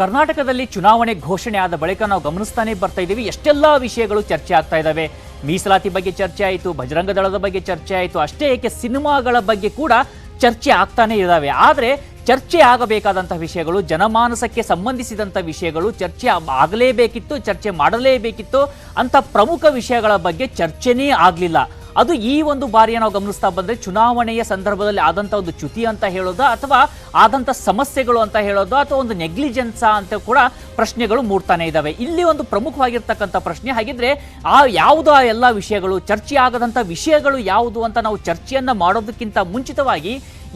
ಕರ್ನಾಟಕದಲ್ಲಿ ಚುನಾವಣೆ ಘೋಷಣೆ ಆದ ಬಳಿಕ ನಾವು ಗಮನಿಸ್ತಾನೆ ಬರ್ತಾ ಇದ್ದೀವಿ, ಎಷ್ಟೆಲ್ಲಾ ವಿಷಯಗಳು ಚರ್ಚೆ ಆಗ್ತಾ ಇದ್ದಾವೆ. ಮೀಸಲಾತಿ ಬಗ್ಗೆ ಚರ್ಚೆ ಆಯಿತು, ಬಜರಂಗ ದಳದ ಬಗ್ಗೆ ಚರ್ಚೆ ಆಯಿತು, ಅಷ್ಟೇ ಏಕೆ ಸಿನಿಮಾಗಳ ಬಗ್ಗೆ ಕೂಡ ಚರ್ಚೆ ಆಗ್ತಾನೆ ಇದ್ದಾವೆ. ಆದರೆ ಚರ್ಚೆ ಆಗಬೇಕಾದಂತಹ ವಿಷಯಗಳು, ಜನಮಾನಸಕ್ಕೆ ಸಂಬಂಧಿಸಿದಂಥ ವಿಷಯಗಳು ಚರ್ಚೆ ಆಗಲೇಬೇಕಿತ್ತು, ಚರ್ಚೆ ಮಾಡಲೇಬೇಕಿತ್ತು ಅಂತ ಪ್ರಮುಖ ವಿಷಯಗಳ ಬಗ್ಗೆ ಚರ್ಚೆನೇ ಆಗಲಿಲ್ಲ. ಅದು ಈ ಒಂದು ಬಾರಿಯ ನಾವು ಗಮನಿಸ್ತಾ ಬಂದರೆ ಚುನಾವಣೆಯ ಸಂದರ್ಭದಲ್ಲಿ ಆದಂಥ ಒಂದು ಚ್ಯುತಿ ಅಂತ ಹೇಳೋದು, ಅಥವಾ ಆದಂಥ ಸಮಸ್ಯೆಗಳು ಅಂತ ಹೇಳೋದು, ಅಥವಾ ಒಂದು ನೆಗ್ಲಿಜೆನ್ಸಾ ಅಂತ ಕೂಡ ಪ್ರಶ್ನೆಗಳು ಮೂಡ್ತಾನೆ ಇದ್ದಾವೆ. ಇಲ್ಲಿ ಒಂದು ಪ್ರಮುಖವಾಗಿರ್ತಕ್ಕಂಥ ಪ್ರಶ್ನೆ, ಹಾಗಿದ್ರೆ ಯಾವುದು ಆ ಎಲ್ಲ ವಿಷಯಗಳು, ಚರ್ಚೆ ಆಗದಂಥ ವಿಷಯಗಳು ಯಾವುದು ಅಂತ ನಾವು ಚರ್ಚೆಯನ್ನ ಮಾಡೋದಕ್ಕಿಂತ ಮುಂಚಿತವಾಗಿ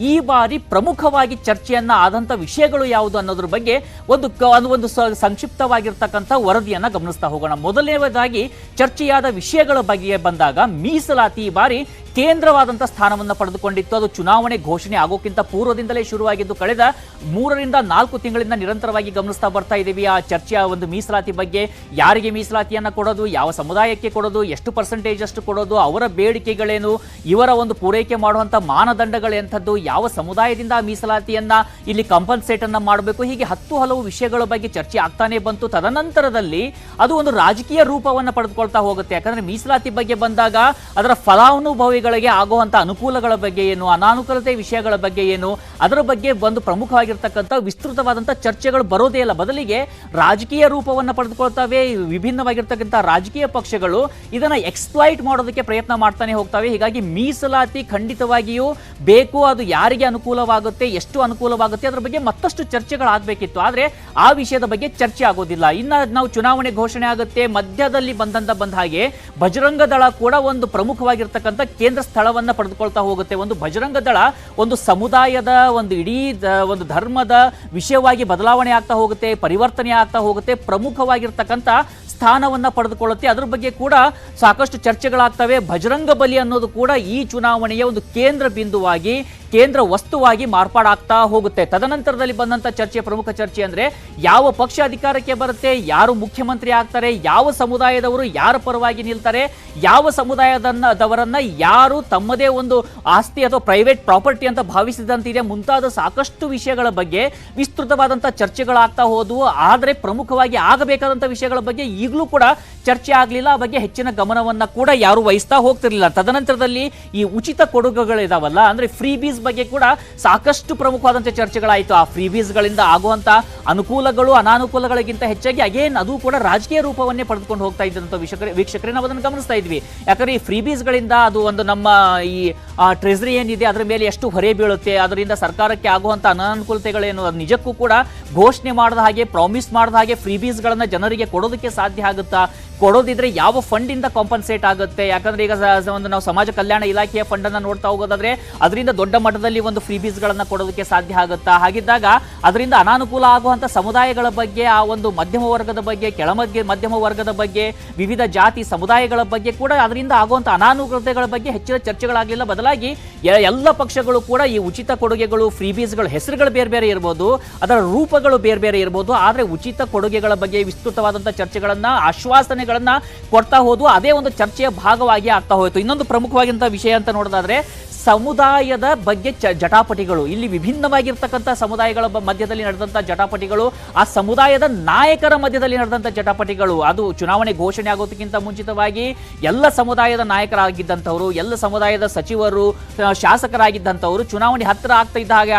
ಈ ಬಾರಿ ಪ್ರಮುಖವಾಗಿ ಚರ್ಚೆಯನ್ನ ಆದಂಥ ವಿಷಯಗಳು ಯಾವುದು ಅನ್ನೋದ್ರ ಬಗ್ಗೆ ಒಂದು ಸಂಕ್ಷಿಪ್ತವಾಗಿರ್ತಕ್ಕಂಥ ವರದಿಯನ್ನ ಗಮನಿಸ್ತಾ ಹೋಗೋಣ. ಮೊದಲನೇದಾಗಿ ಚರ್ಚೆಯಾದ ವಿಷಯಗಳ ಬಗ್ಗೆ ಬಂದಾಗ, ಮೀಸಲಾತಿ ಈ ಬಾರಿ ಕೇಂದ್ರವಾದಂಥ ಸ್ಥಾನವನ್ನು ಪಡೆದುಕೊಂಡಿತ್ತು. ಅದು ಚುನಾವಣೆ ಘೋಷಣೆ ಆಗೋಕ್ಕಿಂತ ಪೂರ್ವದಿಂದಲೇ ಶುರುವಾಗಿದ್ದು ಕಳೆದ 3 ರಿಂದ 4 ತಿಂಗಳಿಂದ ನಿರಂತರವಾಗಿ ಗಮನಿಸ್ತಾ ಬರ್ತಾ ಇದ್ದೀವಿ. ಆ ಚರ್ಚೆಯ ಒಂದು ಮೀಸಲಾತಿ ಬಗ್ಗೆ, ಯಾರಿಗೆ ಮೀಸಲಾತಿಯನ್ನು ಕೊಡೋದು, ಯಾವ ಸಮುದಾಯಕ್ಕೆ ಕೊಡೋದು, ಎಷ್ಟು ಪರ್ಸೆಂಟೇಜ್ ಅಷ್ಟು ಕೊಡೋದು, ಅವರ ಬೇಡಿಕೆಗಳೇನು, ಇವರ ಒಂದು ಪೂರೈಕೆ ಮಾಡುವಂಥ ಮಾನದಂಡಗಳೆಂಥದ್ದು, ಯಾವ ಸಮುದಾಯದಿಂದ ಮೀಸಲಾತಿಯನ್ನ ಇಲ್ಲಿ ಕಂಪನ್ಸೇಟ್ ಅನ್ನ ಮಾಡಬೇಕು, ಹೀಗೆ 10 ಹಲವು ವಿಷಯಗಳ ಬಗ್ಗೆ ಚರ್ಚೆ ಆಗ್ತಾನೆ ಬಂತು. ತದನಂತರದಲ್ಲಿ ಅದು ಒಂದು ರಾಜಕೀಯ ರೂಪವನ್ನು ಪಡೆದುಕೊಳ್ತಾ ಹೋಗುತ್ತೆ. ಯಾಕಂದ್ರೆ ಮೀಸಲಾತಿ ಬಗ್ಗೆ ಬಂದಾಗ ಅದರ ಫಲಾನುಭವಿಗಳಿಗೆ ಆಗುವಂತ ಅನುಕೂಲಗಳ ಬಗ್ಗೆ ಏನು, ಅನಾನುಕೂಲತೆ ವಿಷಯಗಳ ಬಗ್ಗೆ ಏನು, ಅದರ ಬಗ್ಗೆ ಒಂದು ಪ್ರಮುಖವಾಗಿರ್ತಕ್ಕಂಥ ವಿಸ್ತೃತವಾದಂಥ ಚರ್ಚೆಗಳು ಬರೋದೇ ಇಲ್ಲ. ಬದಲಿಗೆ ರಾಜಕೀಯ ರೂಪವನ್ನು ಪಡೆದುಕೊಳ್ತವೆ. ವಿಭಿನ್ನವಾಗಿರ್ತಕ್ಕಂಥ ರಾಜಕೀಯ ಪಕ್ಷಗಳು ಇದನ್ನ ಎಕ್ಸ್ಪ್ಲಾಯ್ಟ್ ಮಾಡೋದಕ್ಕೆ ಪ್ರಯತ್ನ ಮಾಡ್ತಾನೆ ಹೋಗ್ತವೆ. ಹೀಗಾಗಿ ಮೀಸಲಾತಿ ಖಂಡಿತವಾಗಿಯೂ ಬೇಕು, ಅದು ಯಾರಿಗೆ ಅನುಕೂಲವಾಗುತ್ತೆ, ಎಷ್ಟು ಅನುಕೂಲವಾಗುತ್ತೆ ಅದರ ಬಗ್ಗೆ ಮತ್ತಷ್ಟು ಚರ್ಚೆಗಳಾಗಬೇಕಿತ್ತು. ಆದರೆ ಆ ವಿಷಯದ ಬಗ್ಗೆ ಚರ್ಚೆ ಆಗೋದಿಲ್ಲ. ಇನ್ನು ನಾವು ಚುನಾವಣೆ ಘೋಷಣೆ ಆಗುತ್ತೆ, ಮಧ್ಯದಲ್ಲಿ ಬಂದ ಹಾಗೆ ಬಜರಂಗ ದಳ ಕೂಡ ಒಂದು ಪ್ರಮುಖವಾಗಿರ್ತಕ್ಕಂಥ ಕೇಂದ್ರ ಸ್ಥಳವನ್ನ ಪಡೆದುಕೊಳ್ತಾ ಹೋಗುತ್ತೆ. ಒಂದು ಬಜರಂಗ ದಳ ಒಂದು ಸಮುದಾಯದ, ಒಂದು ಇಡೀ ಒಂದು ಧರ್ಮದ ವಿಷಯವಾಗಿ ಬದಲಾವಣೆ ಆಗ್ತಾ ಹೋಗುತ್ತೆ, ಪರಿವರ್ತನೆ ಆಗ್ತಾ ಹೋಗುತ್ತೆ, ಪ್ರಮುಖವಾಗಿರ್ತಕ್ಕಂಥ ಸ್ಥಾನವನ್ನ ಪಡೆದುಕೊಳ್ಳುತ್ತೆ. ಅದ್ರ ಬಗ್ಗೆ ಕೂಡ ಸಾಕಷ್ಟು ಚರ್ಚೆಗಳಾಗ್ತವೆ. ಬಜರಂಗ ಬಲಿ ಅನ್ನೋದು ಕೂಡ ಈ ಚುನಾವಣೆಯ ಒಂದು ಕೇಂದ್ರ ಬಿಂದುವಾಗಿ, ಕೇಂದ್ರ ವಸ್ತುವಾಗಿ ಮಾರ್ಪಾಡಾಗ್ತಾ ಹೋಗುತ್ತೆ. ತದನಂತರದಲ್ಲಿ ಬಂದಂತ ಚರ್ಚೆ, ಪ್ರಮುಖ ಚರ್ಚೆ ಅಂದ್ರೆ ಯಾವ ಪಕ್ಷ ಅಧಿಕಾರಕ್ಕೆ ಬರುತ್ತೆ, ಯಾರು ಮುಖ್ಯಮಂತ್ರಿ ಆಗ್ತಾರೆ, ಯಾವ ಸಮುದಾಯದವರು ಯಾರ ಪರವಾಗಿ ನಿಲ್ತಾರೆ, ಯಾವ ಸಮುದಾಯದವರನ್ನ ಯಾರು ತಮ್ಮದೇ ಒಂದು ಆಸ್ತಿ ಅಥವಾ ಪ್ರೈವೇಟ್ ಪ್ರಾಪರ್ಟಿ ಅಂತ ಭಾವಿಸಿದಂತಿದೆ, ಮುಂತಾದ ಸಾಕಷ್ಟು ವಿಷಯಗಳ ಬಗ್ಗೆ ವಿಸ್ತೃತವಾದಂತಹ ಚರ್ಚೆಗಳಾಗ್ತಾ ಹೋದವು. ಆದರೆ ಪ್ರಮುಖವಾಗಿ ಆಗಬೇಕಾದಂತಹ ವಿಷಯಗಳ ಬಗ್ಗೆ ಈಗಲೂ ಕೂಡ ಚರ್ಚೆ ಆಗಲಿಲ್ಲ. ಆ ಬಗ್ಗೆ ಹೆಚ್ಚಿನ ಗಮನವನ್ನ ಕೂಡ ಯಾರು ವಹಿಸ್ತಾ ಹೋಗ್ತಿರ್ಲಿಲ್ಲ. ತದನಂತರದಲ್ಲಿ ಈ ಉಚಿತ ಕೊಡುಗೆಗಳಿದಾವಲ್ಲ, ಅಂದ್ರೆ ಫ್ರೀ ಬೀಸ್ ಬಗ್ಗೆ ಕೂಡ ಸಾಕಷ್ಟು ಪ್ರಮುಖವಾದಂಥ ಚರ್ಚೆಗಳಾಯಿತು. ಆ ಫ್ರೀ ಬೀಸ್ಗಳಿಂದ ಆಗುವಂತ ಅನುಕೂಲಗಳು ಅನಾನುಕೂಲಗಳಿಗಿಂತ ಹೆಚ್ಚಾಗಿ ಅಗೇನ್ ಅದು ಕೂಡ ರಾಜಕೀಯ ರೂಪವನ್ನೇ ಪಡೆದುಕೊಂಡು ಹೋಗ್ತಾ ಇದ್ದಂಥ ವೀಕ್ಷಕರೇ ನಾವು ಅದನ್ನು ಗಮನಿಸ್ತಾ ಇದ್ವಿ. ಯಾಕಂದ್ರೆ ಈ ಫ್ರೀ ಬೀಸ್ಗಳಿಂದ ಅದು ಒಂದು ನಮ್ಮ ಈ ಟ್ರೆಜರಿ ಏನಿದೆ ಅದರ ಮೇಲೆ ಎಷ್ಟು ಹೊರೆ ಬೀಳುತ್ತೆ, ಅದರಿಂದ ಸರ್ಕಾರಕ್ಕೆ ಆಗುವಂತ ಅನಾನುಕೂಲತೆಗಳೇನು, ಅದು ನಿಜಕ್ಕೂ ಕೂಡ ಘೋಷಣೆ ಮಾಡದ ಹಾಗೆ, ಪ್ರಾಮಿಸ್ ಮಾಡದ ಹಾಗೆ ಫ್ರೀ ಬೀಸ್ಗಳನ್ನ ಜನರಿಗೆ ಕೊಡೋದಕ್ಕೆ ಸಾಧ್ಯ ಆಗುತ್ತಾ, ಕೊಡೋದಿದ್ರೆ ಯಾವ ಫಂಡ್ ಇಂದ ಕಾಂಪನ್ಸೇಟ್ ಆಗುತ್ತೆ. ಯಾಕಂದ್ರೆ ಈಗ ಒಂದು ನಾವು ಸಮಾಜ ಕಲ್ಯಾಣ ಇಲಾಖೆಯ ಫಂಡ್ ಅನ್ನ ನೋಡ್ತಾ ಹೋಗೋದಾದ್ರೆ ಅದರಿಂದ ದೊಡ್ಡ ಮಟ್ಟದಲ್ಲಿ ಒಂದು ಫ್ರೀ ಬೀಸ್ ಗಳನ್ನ ಕೊಡೋದಕ್ಕೆ ಸಾಧ್ಯ ಆಗುತ್ತಾ. ಹಾಗಿದ್ದಾಗ ಅದರಿಂದ ಅನಾನುಕೂಲ ಆಗುವಂತ ಸಮುದಾಯಗಳ ಬಗ್ಗೆ, ಆ ಒಂದು ಮಧ್ಯಮ ವರ್ಗದ ಬಗ್ಗೆ, ಮಧ್ಯಮ ವರ್ಗದ ಬಗ್ಗೆ, ವಿವಿಧ ಜಾತಿ ಸಮುದಾಯಗಳ ಬಗ್ಗೆ ಕೂಡ ಅದರಿಂದ ಆಗುವಂತ ಅನಾನುಕೂಲತೆಗಳ ಬಗ್ಗೆ ಹೆಚ್ಚಿನ ಚರ್ಚೆಗಳಾಗಲಿಲ್ಲ. ಬದಲಾಗಿ ಎಲ್ಲ ಪಕ್ಷಗಳು ಕೂಡ ಈ ಉಚಿತ ಕೊಡುಗೆಗಳು, ಫ್ರೀ ಬೀಸ್ಗಳ ಹೆಸರುಗಳು ಬೇರೆ ಬೇರೆ ಇರಬಹುದು, ಅದರ ರೂಪಗಳು ಬೇರೆ ಬೇರೆ ಇರಬಹುದು, ಆದ್ರೆ ಉಚಿತ ಕೊಡುಗೆಗಳ ಬಗ್ಗೆ ವಿಸ್ತೃತವಾದಂತಹ ಚರ್ಚೆಗಳನ್ನ, ಆಶ್ವಾಸನೆಗಳನ್ನ ಕೊಡ್ತಾ ಹೋದ್ವು. ಅದೇ ಒಂದು ಚರ್ಚೆಯ ಭಾಗವಾಗಿ ಆಗ್ತಾ ಹೋಯಿತು. ಇನ್ನೊಂದು ಪ್ರಮುಖವಾಗಿರುವಂತಹ ವಿಷಯ ಅಂತ ನೋಡೋದಾದ್ರೆ ಸಮುದಾಯದ ಬಗ್ಗೆ ಜಟಾಪಟಿಗಳು. ಇಲ್ಲಿ ವಿಭಿನ್ನವಾಗಿರ್ತಕ್ಕಂಥ ಸಮುದಾಯಗಳ ಮಧ್ಯದಲ್ಲಿ ನಡೆದಂಥ ಜಟಾಪಟಿಗಳು, ಆ ಸಮುದಾಯದ ನಾಯಕರ ಮಧ್ಯದಲ್ಲಿ ನಡೆದಂಥ ಜಟಾಪಟಿಗಳು, ಅದು ಚುನಾವಣೆ ಘೋಷಣೆ ಆಗೋದಕ್ಕಿಂತ ಮುಂಚಿತವಾಗಿ ಎಲ್ಲ ಸಮುದಾಯದ ನಾಯಕರಾಗಿದ್ದಂಥವರು, ಎಲ್ಲ ಸಮುದಾಯದ ಸಚಿವರು, ಶಾಸಕರಾಗಿದ್ದಂಥವರು ಚುನಾವಣೆ ಹತ್ತಿರ ಆಗ್ತಿದ್ದ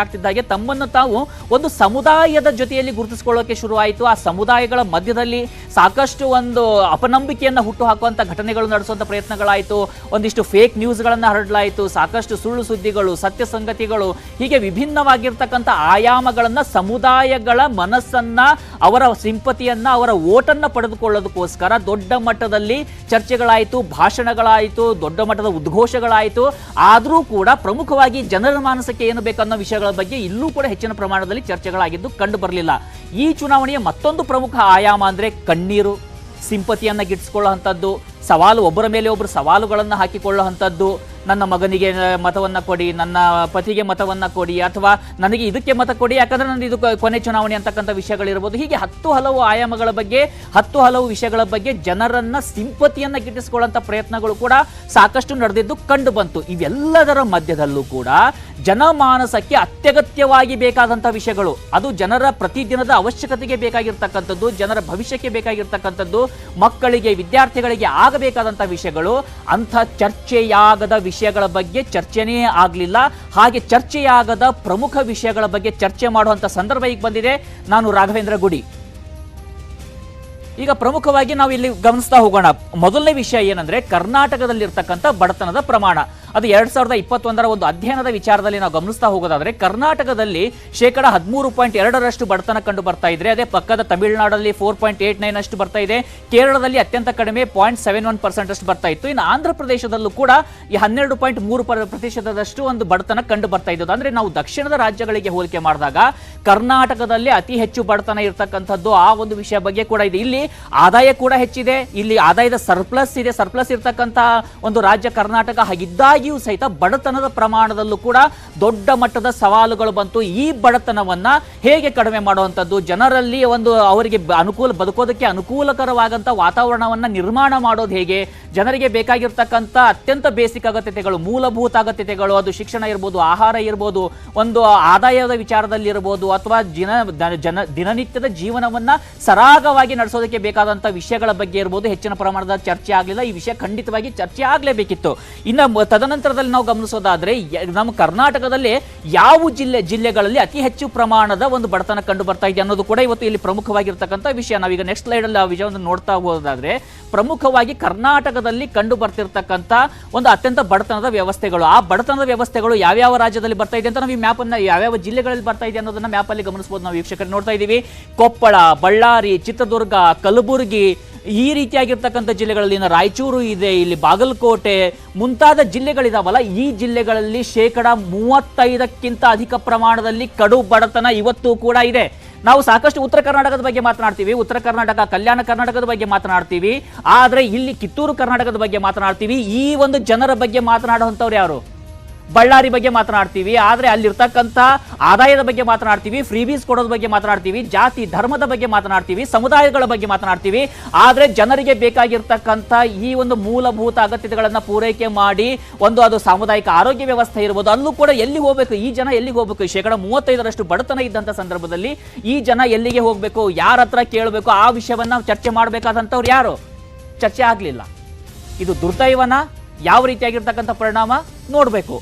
ಹಾಗೆ ತಮ್ಮನ್ನು ತಾವು ಒಂದು ಸಮುದಾಯದ ಜೊತೆಯಲ್ಲಿ ಗುರುತಿಸಿಕೊಳ್ಳೋಕೆ ಶುರುವಾಯಿತು. ಆ ಸಮುದಾಯಗಳ ಮಧ್ಯದಲ್ಲಿ ಸಾಕಷ್ಟು ಒಂದು ಅಪನಂಬಿಕೆಯನ್ನು ಹುಟ್ಟು ಹಾಕುವಂಥ ಘಟನೆಗಳು ನಡೆಸುವಂಥ ಪ್ರಯತ್ನಗಳಾಯಿತು. ಒಂದಿಷ್ಟು ಫೇಕ್ ನ್ಯೂಸ್ಗಳನ್ನು ಹರಡಲಾಯಿತು, ಸಾಕಷ್ಟು ಸುಳ್ಳು ಸುದ್ದಿಗಳು, ಸತ್ಯ ಸಂಗತಿಗಳು, ಹೀಗೆ ವಿಭಿನ್ನವಾಗಿರ್ತಕ್ಕಂಥ ಆಯಾಮಗಳನ್ನ, ಸಮುದಾಯಗಳ ಮನಸ್ಸನ್ನ, ಅವರ ಸಿಂಪತಿಯನ್ನ, ಅವರ ಓಟನ್ನ ಪಡೆದುಕೊಳ್ಳೋದಕ್ಕೋಸ್ಕರ ದೊಡ್ಡ ಮಟ್ಟದಲ್ಲಿ ಚರ್ಚೆಗಳಾಯಿತು, ಭಾಷಣಗಳಾಯಿತು, ದೊಡ್ಡ ಮಟ್ಟದ ಉದ್ಘೋಷಗಳಾಯಿತು. ಆದರೂ ಕೂಡ ಪ್ರಮುಖವಾಗಿ ಜನರ ಮಾನಸಕ್ಕೆ ಏನು ಬೇಕನ್ನೋ ವಿಷಯಗಳ ಬಗ್ಗೆ ಇಲ್ಲೂ ಕೂಡ ಹೆಚ್ಚಿನ ಪ್ರಮಾಣದಲ್ಲಿ ಚರ್ಚೆಗಳಾಗಿದ್ದು ಕಂಡು ಬರಲಿಲ್ಲ. ಈ ಚುನಾವಣೆಯ ಮತ್ತೊಂದು ಪ್ರಮುಖ ಆಯಾಮ ಅಂದ್ರೆ ಕಣ್ಣೀರು, ಸಿಂಪತಿಯನ್ನ ಗಿಟ್ಟಿಸಿಕೊಳ್ಳುವಂಥದ್ದು, ಸವಾಲು, ಒಬ್ಬರ ಮೇಲೆ ಒಬ್ಬರು ಸವಾಲುಗಳನ್ನು ಹಾಕಿಕೊಳ್ಳುವಂಥದ್ದು. ನನ್ನ ಮಗನಿಗೆ ಮತವನ್ನು ಕೊಡಿ, ನನ್ನ ಪತಿಗೆ ಮತವನ್ನು ಕೊಡಿ, ಅಥವಾ ನನಗೆ ಇದಕ್ಕೆ ಮತ ಕೊಡಿ ಯಾಕಂದ್ರೆ ನನ್ನ ಇದು ಕೊನೆ ಚುನಾವಣೆ ಅಂತಕ್ಕಂಥ ವಿಷಯಗಳಿರ್ಬೋದು. ಹೀಗೆ ಹಲವು ಆಯಾಮಗಳ ಬಗ್ಗೆ, ಹಲವು ವಿಷಯಗಳ ಬಗ್ಗೆ ಜನರನ್ನ ಸಿಂಪತಿಯನ್ನ ಗಿಟ್ಟಿಸಿಕೊಳ್ಳುವಂಥ ಪ್ರಯತ್ನಗಳು ಕೂಡ ಸಾಕಷ್ಟು ನಡೆದಿದ್ದು ಕಂಡು ಬಂತು. ಇವೆಲ್ಲದರ ಮಧ್ಯದಲ್ಲೂ ಕೂಡ ಜನಮಾನಸಕ್ಕೆ ಅತ್ಯಗತ್ಯವಾಗಿ ಬೇಕಾದಂಥ ವಿಷಯಗಳು, ಅದು ಜನರ ಪ್ರತಿದಿನದ ಅವಶ್ಯಕತೆಗೆ ಬೇಕಾಗಿರ್ತಕ್ಕಂಥದ್ದು, ಜನರ ಭವಿಷ್ಯಕ್ಕೆ ಬೇಕಾಗಿರ್ತಕ್ಕಂಥದ್ದು, ಮಕ್ಕಳಿಗೆ ವಿದ್ಯಾರ್ಥಿಗಳಿಗೆ ಆಗಬೇಕಾದಂಥ ವಿಷಯಗಳು, ಅಂಥ ಚರ್ಚೆಯಾಗದ ವಿಷಯಗಳ ಬಗ್ಗೆ ಚರ್ಚೆನೇ ಆಗಲಿಲ್ಲ. ಹಾಗೆ ಚರ್ಚೆಯಾಗದ ಪ್ರಮುಖ ವಿಷಯಗಳ ಬಗ್ಗೆ ಚರ್ಚೆ ಮಾಡುವಂಥ ಸಂದರ್ಭ ಈಗ ಬಂದಿದೆ. ನಾನು ರಾಘವೇಂದ್ರ ಗುಡಿ. ಈಗ ಪ್ರಮುಖವಾಗಿ ನಾವು ಇಲ್ಲಿ ಗಮನಿಸ್ತಾ ಹೋಗೋಣ. ಮೊದಲನೇ ವಿಷಯ ಏನಂದ್ರೆ ಕರ್ನಾಟಕದಲ್ಲಿರ್ತಕ್ಕಂಥ ಬಡತನದ ಪ್ರಮಾಣ. ಅದು 2021ರ ಒಂದು ಅಧ್ಯಯನದ ವಿಚಾರದಲ್ಲಿ ನಾವು ಗಮನಿಸ್ತಾ ಹೋಗೋದಾದ್ರೆ ಕರ್ನಾಟಕದಲ್ಲಿ 13.2% ಬಡತನ ಕಂಡು ಬರ್ತಾ ಇದ್ರೆ, ಅದೇ ಪಕ್ಕದ ತಮಿಳುನಾಡಲ್ಲಿ 4.89 ಅಷ್ಟು ಬರ್ತಾ ಇದೆ, ಕೇರಳದಲ್ಲಿ ಅತ್ಯಂತ ಕಡಿಮೆ 0.71% ಅಷ್ಟು ಬರ್ತಾ ಇತ್ತು. ಇನ್ನು ಆಂಧ್ರ ಪ್ರದೇಶದಲ್ಲೂ ಕೂಡ ಈ 12.3% ಒಂದು ಬಡತನ ಕಂಡು ಬರ್ತಾ ಇದ್ದು. ಅಂದ್ರೆ ನಾವು ದಕ್ಷಿಣದ ರಾಜ್ಯಗಳಿಗೆ ಹೋಲಿಕೆ ಮಾಡಿದಾಗ ಕರ್ನಾಟಕದಲ್ಲಿ ಅತಿ ಹೆಚ್ಚು ಬಡತನ ಇರ್ತಕ್ಕಂಥದ್ದು ಆ ಒಂದು ವಿಷಯ ಬಗ್ಗೆ ಕೂಡ ಇದೆ. ಇಲ್ಲಿ ಆದಾಯ ಕೂಡ ಹೆಚ್ಚಿದೆ, ಇಲ್ಲಿ ಆದಾಯದ ಸರ್ಪ್ಲಸ್ ಇದೆ, ಸರ್ಪ್ಲಸ್ ಇರ್ತಕ್ಕಂಥ ಒಂದು ರಾಜ್ಯ ಕರ್ನಾಟಕ. ಹಾಗಿದ್ದಾಗಿಯೂ ಸಹಿತ ಬಡತನದ ಪ್ರಮಾಣದಲ್ಲೂ ಕೂಡ ದೊಡ್ಡ ಮಟ್ಟದ ಸವಾಲುಗಳು ಬಂತು. ಈ ಬಡತನವನ್ನ ಹೇಗೆ ಕಡಿಮೆ ಮಾಡುವಂಥದ್ದು, ಜನರಲ್ಲಿ ಒಂದು ಅವರಿಗೆ ಬದುಕೋದಕ್ಕೆ ಅನುಕೂಲಕರವಾದಂಥ ವಾತಾವರಣವನ್ನ ನಿರ್ಮಾಣ ಮಾಡೋದು ಹೇಗೆ, ಜನರಿಗೆ ಬೇಕಾಗಿರ್ತಕ್ಕಂಥ ಅತ್ಯಂತ ಬೇಸಿಕ್ ಅಗತ್ಯತೆಗಳು, ಮೂಲಭೂತ ಅಗತ್ಯತೆಗಳು, ಅದು ಶಿಕ್ಷಣ ಇರ್ಬೋದು, ಆಹಾರ ಇರ್ಬೋದು, ಒಂದು ಆದಾಯದ ವಿಚಾರದಲ್ಲಿ ಇರ್ಬೋದು, ಅಥವಾ ದಿನನಿತ್ಯದ ಜೀವನವನ್ನ ಸರಾಗವಾಗಿ ನಡೆಸೋದಕ್ಕೆ ಬೇಕಾದಂತ ವಿಷಯಗಳ ಬಗ್ಗೆ ಇರಬಹುದು, ಹೆಚ್ಚಿನ ಪ್ರಮಾಣದ ಚರ್ಚೆ ಆಗಲಿಲ್ಲ. ಈ ವಿಷಯ ಖಂಡಿತವಾಗಿ ಚರ್ಚೆ ಆಗಲೇಬೇಕಿತ್ತು. ಇನ್ನು ತದನಂತರದಲ್ಲಿ ನಾವು ಗಮನಿಸೋದಾದ್ರೆ ನಮ್ಮ ಕರ್ನಾಟಕದಲ್ಲಿ ಯಾವ ಜಿಲ್ಲೆಗಳಲ್ಲಿ ಅತಿ ಹೆಚ್ಚು ಪ್ರಮಾಣದ ಒಂದು ಬಡತನ ಕಂಡು ಬರ್ತಾ ಇದೆ ಅನ್ನೋದು ಕೂಡ ಇವತ್ತು ಇಲ್ಲಿ ಪ್ರಮುಖವಾಗಿರ್ತಕ್ಕಂಥ ವಿಷಯ. ನಾವೀಗ ನೆಕ್ಸ್ಟ್ ಸ್ಲೈಡ್ ಅಲ್ಲಿ ಆ ವಿಷಯವನ್ನು ನೋಡ್ತಾ ಹೋಗೋದಾದ್ರೆ ಪ್ರಮುಖವಾಗಿ ಕರ್ನಾಟಕದಲ್ಲಿ ಕಂಡು ಬರ್ತಿರ್ತಕ್ಕಂಥ ಒಂದು ಅತ್ಯಂತ ಬಡತನದ ವ್ಯವಸ್ಥೆಗಳು, ಆ ಬಡತನದ ವ್ಯವಸ್ಥೆಗಳು ಯಾವ್ಯಾವ ರಾಜ್ಯದಲ್ಲಿ ಬರ್ತಾ ಇದೆ ಅಂತ ನಾವು ಈ ಮ್ಯಾಪ್ ಅನ್ನ ಯಾವ್ಯಾವ ಜಿಲ್ಲೆಗಳಲ್ಲಿ ಬರ್ತಾ ಇದೆ ಅನ್ನೋದನ್ನ ಮ್ಯಾಪ್ ಅಲ್ಲಿ ಗಮನಿಸಬಹುದು. ನಾವು ವೀಕ್ಷಕರು ನೋಡ್ತಾ ಇದ್ದೀವಿ, ಕೊಪ್ಪಳ, ಬಳ್ಳಾರಿ, ಚಿತ್ರದುರ್ಗ, ಕಲಬುರಗಿ, ಈ ರೀತಿಯಾಗಿರ್ತಕ್ಕಂಥ ಜಿಲ್ಲೆಗಳಲ್ಲಿ ರಾಯಚೂರು ಇದೆ, ಇಲ್ಲಿ ಬಾಗಲಕೋಟೆ ಮುಂತಾದ ಜಿಲ್ಲೆಗಳಿದಾವಲ್ಲ, ಈ ಜಿಲ್ಲೆಗಳಲ್ಲಿ 35% ಅಧಿಕ ಪ್ರಮಾಣದಲ್ಲಿ ಕಡು ಬಡತನ ಇವತ್ತು ಕೂಡ ಇದೆ. ನಾವು ಸಾಕಷ್ಟು ಉತ್ತರ ಕರ್ನಾಟಕದ ಬಗ್ಗೆ ಮಾತನಾಡ್ತೀವಿ, ಉತ್ತರ ಕರ್ನಾಟಕ, ಕಲ್ಯಾಣ ಕರ್ನಾಟಕದ ಬಗ್ಗೆ ಮಾತನಾಡ್ತೀವಿ, ಆದ್ರೆ ಇಲ್ಲಿ ಕಿತ್ತೂರು ಕರ್ನಾಟಕದ ಬಗ್ಗೆ ಮಾತನಾಡ್ತೀವಿ. ಈ ಒಂದು ಜನರ ಬಗ್ಗೆ ಮಾತನಾಡುವಂಥವ್ರು ಯಾರು? ಬಳ್ಳಾರಿ ಬಗ್ಗೆ ಮಾತನಾಡ್ತೀವಿ, ಆದ್ರೆ ಅಲ್ಲಿರ್ತಕ್ಕಂಥ ಆದಾಯದ ಬಗ್ಗೆ ಮಾತನಾಡ್ತೀವಿ, ಫ್ರೀಬೀಸ್ ಕೊಡೋದ್ರ ಬಗ್ಗೆ ಮಾತನಾಡ್ತೀವಿ, ಜಾತಿ ಧರ್ಮದ ಬಗ್ಗೆ ಮಾತನಾಡ್ತೀವಿ, ಸಮುದಾಯಗಳ ಬಗ್ಗೆ ಮಾತನಾಡ್ತೀವಿ. ಆದ್ರೆ ಜನರಿಗೆ ಬೇಕಾಗಿರ್ತಕ್ಕಂಥ ಈ ಒಂದು ಮೂಲಭೂತ ಅಗತ್ಯತೆಗಳನ್ನ ಪೂರೈಕೆ ಮಾಡಿ ಅದು ಸಾಮುದಾಯಿಕ ಆರೋಗ್ಯ ವ್ಯವಸ್ಥೆ ಇರ್ಬೋದು, ಅಲ್ಲೂ ಕೂಡ ಎಲ್ಲಿ ಹೋಗ್ಬೇಕು, ಈ ಜನ ಎಲ್ಲಿಗೆ ಹೋಗ್ಬೇಕು? 35% ಬಡತನ ಇದ್ದಂಥ ಸಂದರ್ಭದಲ್ಲಿ ಈ ಜನ ಎಲ್ಲಿಗೆ ಹೋಗ್ಬೇಕು, ಯಾರ ಹತ್ರ ಕೇಳಬೇಕು, ಆ ವಿಷಯವನ್ನ ಚರ್ಚೆ ಮಾಡಬೇಕಾದಂಥವ್ರು ಯಾರು? ಚರ್ಚೆ ಆಗ್ಲಿಲ್ಲ. ಇದು ದುರ್ದೈವನ, ಯಾವ ರೀತಿಯಾಗಿರ್ತಕ್ಕಂಥ ಪರಿಣಾಮ ನೋಡಬೇಕು.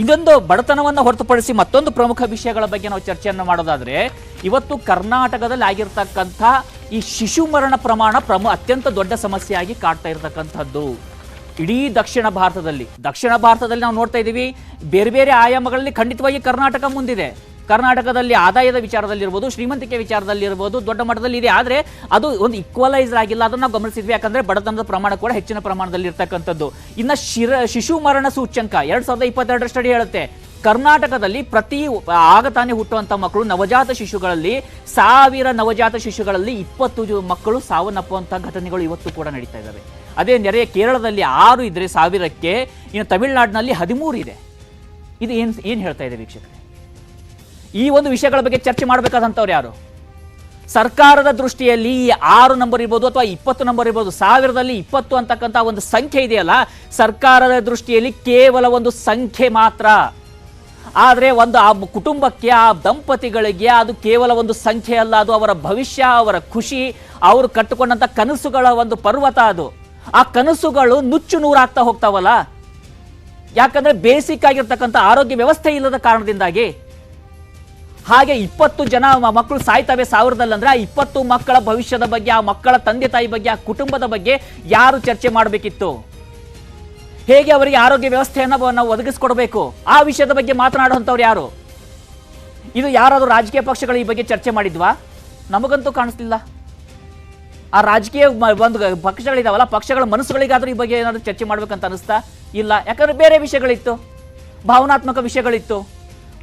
ಇದೊಂದು ಬಡತನವನ್ನು ಹೊರತುಪಡಿಸಿ ಮತ್ತೊಂದು ಪ್ರಮುಖ ವಿಷಯಗಳ ಬಗ್ಗೆ ನಾವು ಚರ್ಚೆಯನ್ನು ಮಾಡೋದಾದ್ರೆ ಇವತ್ತು ಕರ್ನಾಟಕದಲ್ಲಿ ಆಗಿರ್ತಕ್ಕಂಥ ಈ ಶಿಶು ಮರಣ ಪ್ರಮಾಣ ಅತ್ಯಂತ ದೊಡ್ಡ ಸಮಸ್ಯೆಯಾಗಿ ಕಾಡ್ತಾ ಇರತಕ್ಕಂಥದ್ದು. ಇಡೀ ದಕ್ಷಿಣ ಭಾರತದಲ್ಲಿ ನಾವು ನೋಡ್ತಾ ಇದ್ದೀವಿ, ಬೇರೆ ಬೇರೆ ಆಯಾಮಗಳಲ್ಲಿ ಖಂಡಿತವಾಗಿ ಕರ್ನಾಟಕ ಮುಂದಿದೆ. ಕರ್ನಾಟಕದಲ್ಲಿ ಆದಾಯದ ವಿಚಾರದಲ್ಲಿರ್ಬೋದು, ಶ್ರೀಮಂತಿಕೆ ವಿಚಾರದಲ್ಲಿರ್ಬೋದು ದೊಡ್ಡ ಮಟ್ಟದಲ್ಲಿ ಇದೆ. ಆದರೆ ಅದು ಒಂದು ಈಕ್ವಲೈಸ್ ಆಗಿಲ್ಲ, ಅದನ್ನು ನಾವು ಗಮನಿಸಿದ್ವಿ. ಯಾಕಂದ್ರೆ ಬಡತನದ ಪ್ರಮಾಣ ಕೂಡ ಹೆಚ್ಚಿನ ಪ್ರಮಾಣದಲ್ಲಿ ಇರ್ತಕ್ಕಂಥದ್ದು. ಇನ್ನು ಶಿಶು ಮರಣ ಸೂಚ್ಯಂಕ 2022 ಸ್ಟಡಿ ಹೇಳುತ್ತೆ, ಕರ್ನಾಟಕದಲ್ಲಿ ಪ್ರತಿ ಆಗತಾನೆ ಹುಟ್ಟುವಂಥ ಮಕ್ಕಳು, ನವಜಾತ ಶಿಶುಗಳಲ್ಲಿ 1000 ನವಜಾತ ಶಿಶುಗಳಲ್ಲಿ 20 ಮಕ್ಕಳು ಸಾವನ್ನಪ್ಪುವಂಥ ಘಟನೆಗಳು ಇವತ್ತು ಕೂಡ ನಡೀತಾ ಇದ್ದಾವೆ. ಅದೇ ನೆರೆಯ ಕೇರಳದಲ್ಲಿ 6 ಇದ್ರೆ 1000ಕ್ಕೆ, ಇನ್ನು ತಮಿಳುನಾಡಿನಲ್ಲಿ 13 ಇದೆ. ಇದು ಏನು ಹೇಳ್ತಾ ಇದೆ ವೀಕ್ಷಕರೇ? ಈ ಒಂದು ವಿಷಯಗಳ ಬಗ್ಗೆ ಚರ್ಚೆ ಮಾಡಬೇಕಾದಂಥವ್ರು ಯಾರು? ಸರ್ಕಾರದ ದೃಷ್ಟಿಯಲ್ಲಿ 6 ನಂಬರ್ ಇರ್ಬೋದು ಅಥವಾ 20 ನಂಬರ್ ಇರ್ಬೋದು, 1000ದಲ್ಲಿ 20 ಅಂತಕ್ಕಂಥ ಒಂದು ಸಂಖ್ಯೆ ಇದೆಯಲ್ಲ, ಸರ್ಕಾರದ ದೃಷ್ಟಿಯಲ್ಲಿ ಕೇವಲ ಒಂದು ಸಂಖ್ಯೆ ಮಾತ್ರ. ಆದರೆ ಆ ಕುಟುಂಬಕ್ಕೆ, ಆ ದಂಪತಿಗಳಿಗೆ ಅದು ಕೇವಲ ಒಂದು ಸಂಖ್ಯೆ ಅಲ್ಲ, ಅದು ಅವರ ಭವಿಷ್ಯ, ಅವರ ಖುಷಿ, ಅವರು ಕಟ್ಟಿಕೊಂಡಂಥ ಕನಸುಗಳ ಒಂದು ಪರ್ವತ. ಅದು ಆ ಕನಸುಗಳು ನುಚ್ಚು ನೂರಾಗ್ತಾ ಹೋಗ್ತಾವಲ್ಲ. ಯಾಕಂದ್ರೆ ಬೇಸಿಕ್ ಆಗಿರ್ತಕ್ಕಂಥ ಆರೋಗ್ಯ ವ್ಯವಸ್ಥೆ ಇಲ್ಲದ ಕಾರಣದಿಂದಾಗಿ. ಹಾಗೆ 20 ಜನ ಮಕ್ಕಳು ಸಾಯ್ತವೆ 1000ದಲ್ಲಿ ಅಂದ್ರೆ ಆ 20 ಮಕ್ಕಳ ಭವಿಷ್ಯದ ಬಗ್ಗೆ, ಆ ಮಕ್ಕಳ ತಂದೆ ತಾಯಿ ಬಗ್ಗೆ, ಆ ಕುಟುಂಬದ ಬಗ್ಗೆ ಯಾರು ಚರ್ಚೆ ಮಾಡಬೇಕಿತ್ತು? ಹೇಗೆ ಅವರಿಗೆ ಆರೋಗ್ಯ ವ್ಯವಸ್ಥೆಯನ್ನು ನಾವು ಒದಗಿಸ್ಕೊಡ್ಬೇಕು, ಆ ವಿಷಯದ ಬಗ್ಗೆ ಮಾತನಾಡುವಂಥವ್ರು ಯಾರು? ಇದು ಯಾರಾದರೂ ರಾಜಕೀಯ ಪಕ್ಷಗಳು ಈ ಬಗ್ಗೆ ಚರ್ಚೆ ಮಾಡಿದ್ವಾ? ನಮಗಂತೂ ಕಾಣಿಸ್ತಿಲ್ಲ. ಆ ರಾಜಕೀಯ ಒಂದು ಪಕ್ಷಗಳಿದಾವಲ್ಲ, ಪಕ್ಷಗಳ ಮನಸ್ಸುಗಳಿಗಾದ್ರೂ ಈ ಬಗ್ಗೆ ಏನಾದರೂ ಚರ್ಚೆ ಮಾಡ್ಬೇಕಂತ ಅನಿಸ್ತಾ ಇಲ್ಲ. ಯಾಕಂದ್ರೆ ಬೇರೆ ವಿಷಯಗಳಿತ್ತು, ಭಾವನಾತ್ಮಕ ವಿಷಯಗಳಿತ್ತು.